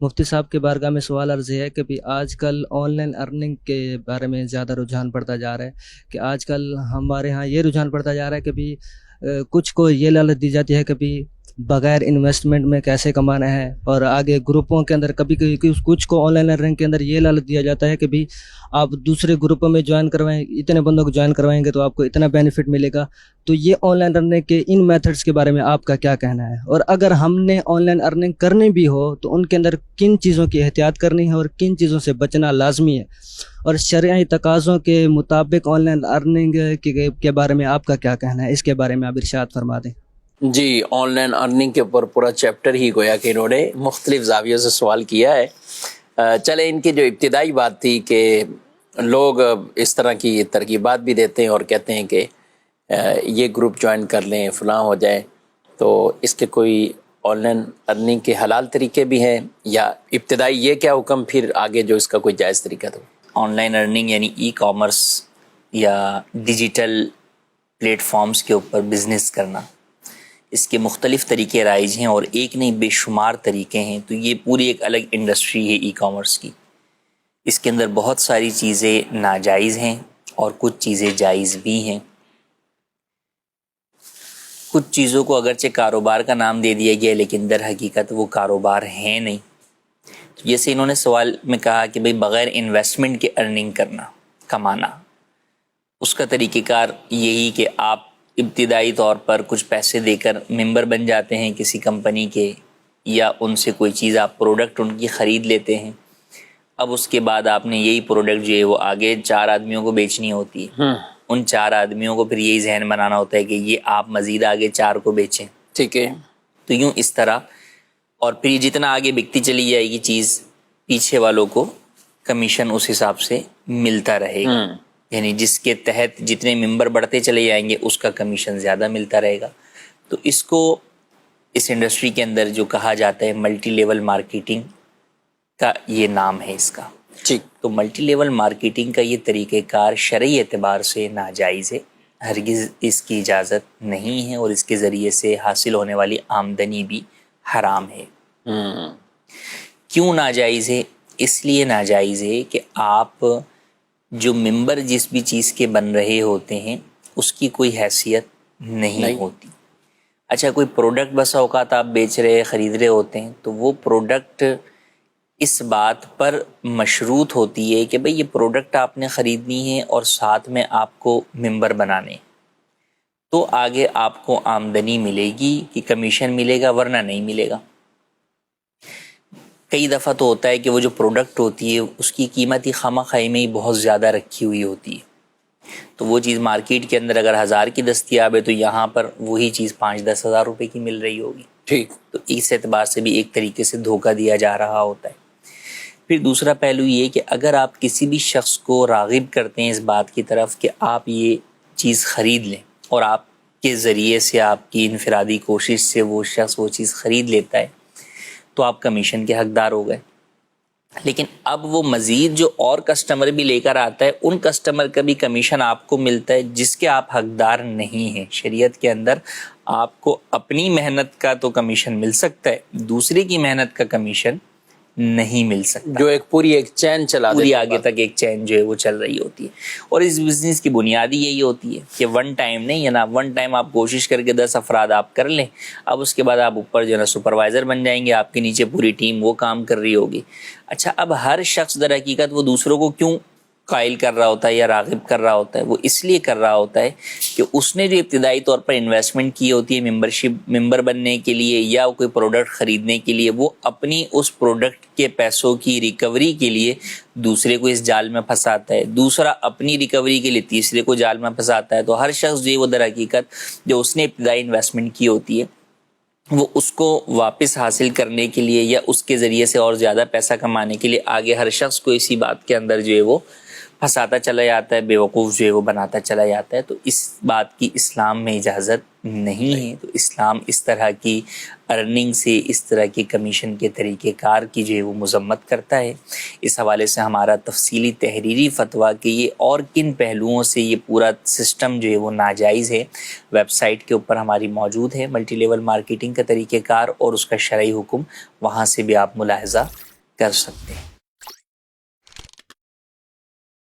مفتی صاحب کے بارگاہ میں سوال عرض ہے کہ بھی آج کل آن لائن ارننگ کے بارے میں زیادہ رجحان پڑتا جا رہا ہے کہ آج کل ہمارے ہاں یہ رجحان پڑتا جا رہا ہے کہ بھی کچھ کو یہ لالچ دی جاتی ہے کہ بھی بغیر انویسٹمنٹ میں کیسے کمانا ہے، اور آگے گروپوں کے اندر کبھی کبھی کچھ کو آن لائن ارننگ کے اندر یہ لالچ دیا جاتا ہے کہ بھی آپ دوسرے گروپوں میں جوائن کروائیں، اتنے بندوں کو جوائن کروائیں گے تو آپ کو اتنا بینیفٹ ملے گا۔ تو یہ آن لائن ارننگ کے ان میتھڈس کے بارے میں آپ کا کیا کہنا ہے، اور اگر ہم نے آن لائن ارننگ کرنی بھی ہو تو ان کے اندر کن چیزوں کی احتیاط کرنی ہے اور کن چیزوں سے بچنا لازمی ہے، اور شرعی تقاضوں کے مطابق آن لائن ارننگ کے بارے میں آپ کا کیا کہنا ہے، اس کے بارے میں آپ ارشاد فرما دیں۔ جی، آن لائن ارننگ کے اوپر پورا چیپٹر ہی گویا کہ انہوں نے مختلف زاویوں سے سوال کیا ہے۔ چلے ان کی جو ابتدائی بات تھی کہ لوگ اس طرح کی ترغیبات بھی دیتے ہیں اور کہتے ہیں کہ یہ گروپ جوائن کر لیں، فلاں ہو جائے، تو اس کے کوئی آن لائن ارننگ کے حلال طریقے بھی ہیں، یا ابتدائی یہ کیا حکم، پھر آگے جو اس کا کوئی جائز طریقہ تو؟ آن لائن ارننگ یعنی ای کامرس یا ڈیجیٹل پلیٹ فارمز کے اوپر بزنس کرنا، اس کے مختلف طریقے رائج ہیں اور ایک نہیں بے شمار طریقے ہیں۔ تو یہ پوری ایک الگ انڈسٹری ہے ای کامرس کی۔ اس کے اندر بہت ساری چیزیں ناجائز ہیں اور کچھ چیزیں جائز بھی ہیں۔ کچھ چیزوں کو اگرچہ کاروبار کا نام دے دیا گیا لیکن در حقیقت وہ کاروبار ہیں نہیں۔ جیسے انہوں نے سوال میں کہا کہ بھئی بغیر انویسٹمنٹ کے ارننگ کرنا، کمانا، اس کا طریقہ کار یہی کہ آپ ابتدائی طور پر کچھ پیسے دے کر ممبر بن جاتے ہیں کسی کمپنی کے، یا ان سے کوئی چیز آپ پروڈکٹ ان کی خرید لیتے ہیں۔ اب اس کے بعد آپ نے یہی پروڈکٹ جو ہے وہ آگے 4 آدمیوں کو بیچنی ہوتی ہے۔ ان 4 آدمیوں کو پھر یہی ذہن بنانا ہوتا ہے کہ یہ آپ مزید آگے 4 کو بیچیں، ٹھیک ہے۔ تو یوں اس طرح، اور پھر جتنا آگے بکتی چلی جائے گی چیز، پیچھے والوں کو کمیشن اس حساب سے ملتا رہے گا، یعنی جس کے تحت جتنے ممبر بڑھتے چلے جائیں گے اس کا کمیشن زیادہ ملتا رہے گا۔ تو اس کو اس انڈسٹری کے اندر جو کہا جاتا ہے ملٹی لیول مارکیٹنگ کا یہ نام ہے اس کا۔ ٹھیک۔ تو ملٹی لیول مارکیٹنگ کا یہ طریقہ کار شرعی اعتبار سے ناجائز ہے، ہرگز اس کی اجازت نہیں ہے، اور اس کے ذریعے سے حاصل ہونے والی آمدنی بھی حرام ہے۔ کیوں ناجائز ہے؟ اس لیے ناجائز ہے کہ آپ جو ممبر جس بھی چیز کے بن رہے ہوتے ہیں اس کی کوئی حیثیت نہیں ہوتی۔ اچھا، کوئی پروڈکٹ بسا اوقات آپ بیچ رہے خرید رہے ہوتے ہیں تو وہ پروڈکٹ اس بات پر مشروط ہوتی ہے کہ بھئی یہ پروڈکٹ آپ نے خریدنی ہے اور ساتھ میں آپ کو ممبر بنانے، تو آگے آپ کو آمدنی ملے گی کہ کمیشن ملے گا، ورنہ نہیں ملے گا۔ کئی دفعہ تو ہوتا ہے کہ وہ جو پروڈکٹ ہوتی ہے اس کی قیمت ہی خامہ خواہی میں ہی بہت زیادہ رکھی ہوئی ہوتی ہے، تو وہ چیز مارکیٹ کے اندر اگر 1000 کی دستیاب ہے تو یہاں پر وہی چیز 5-10 ہزار روپے کی مل رہی ہوگی۔ ٹھیک۔ تو اس اعتبار سے بھی ایک طریقے سے دھوکہ دیا جا رہا ہوتا ہے۔ پھر دوسرا پہلو یہ کہ اگر آپ کسی بھی شخص کو راغب کرتے ہیں اس بات کی طرف کہ آپ یہ چیز خرید لیں، اور آپ کے ذریعے سے آپ کی انفرادی کوشش سے وہ شخص وہ چیز خرید لیتا ہے، تو آپ کمیشن کے حقدار ہو گئے۔ لیکن اب وہ مزید جو اور کسٹمر بھی لے کر آتا ہے، ان کسٹمر کا بھی کمیشن آپ کو ملتا ہے جس کے آپ حقدار نہیں ہیں۔ شریعت کے اندر آپ کو اپنی محنت کا تو کمیشن مل سکتا ہے، دوسرے کی محنت کا کمیشن نہیں مل سکتا، جو ایک پوری ایک چین چلا پوری آگے تک ایک چین جو ہے وہ چل رہی ہوتی ہے۔ اور اس بزنس کی بنیادی یہی ہوتی ہے کہ ون ٹائم نہیں ہے نا، ون ٹائم آپ کوشش کر کے 10 افراد آپ کر لیں، اب اس کے بعد آپ اوپر جو ہے نا سپروائزر بن جائیں گے، آپ کے نیچے پوری ٹیم وہ کام کر رہی ہوگی۔ اچھا، اب ہر شخص در حقیقت وہ دوسروں کو کیوں قائل کر رہا ہوتا ہے یا راغب کر رہا ہوتا ہے؟ وہ اس لیے کر رہا ہوتا ہے کہ اس نے جو ابتدائی طور پر انویسٹمنٹ کی ہوتی ہے ممبر بننے کے لیے یا کوئی پروڈکٹ خریدنے کے لیے، وہ اپنی اس پروڈکٹ کے پیسوں کی ریکوری کے لیے دوسرے کو اس جال میں پھنساتا ہے، دوسرا اپنی ریکوری کے لیے تیسرے کو جال میں پھنساتا ہے۔ تو ہر شخص جو ہے وہ در حقیقت جو اس نے ابتدائی انویسٹمنٹ کی ہوتی ہے وہ اس کو واپس حاصل کرنے کے لیے یا اس کے ذریعے سے اور زیادہ پیسہ کمانے کے لیے آگے ہر شخص کو اسی بات کے اندر جو ہے وہ پھنساتا چلا جاتا ہے، بیوقوف جو ہے وہ بناتا چلا جاتا ہے۔ تو اس بات کی اسلام میں اجازت نہیں ہے۔ تو اسلام اس طرح کی ارننگ سے، اس طرح کی کمیشن کے طریقہ کار کی جو ہے وہ مذمت کرتا ہے۔ اس حوالے سے ہمارا تفصیلی تحریری فتویٰ کہ یہ اور کن پہلوؤں سے یہ پورا سسٹم جو ہے وہ ناجائز ہے، ویب سائٹ کے اوپر ہماری موجود ہے، ملٹی لیول مارکیٹنگ کا طریقہ کار اور اس کا شرعی حکم، وہاں سے بھی آپ ملاحظہ کر سکتے ہیں.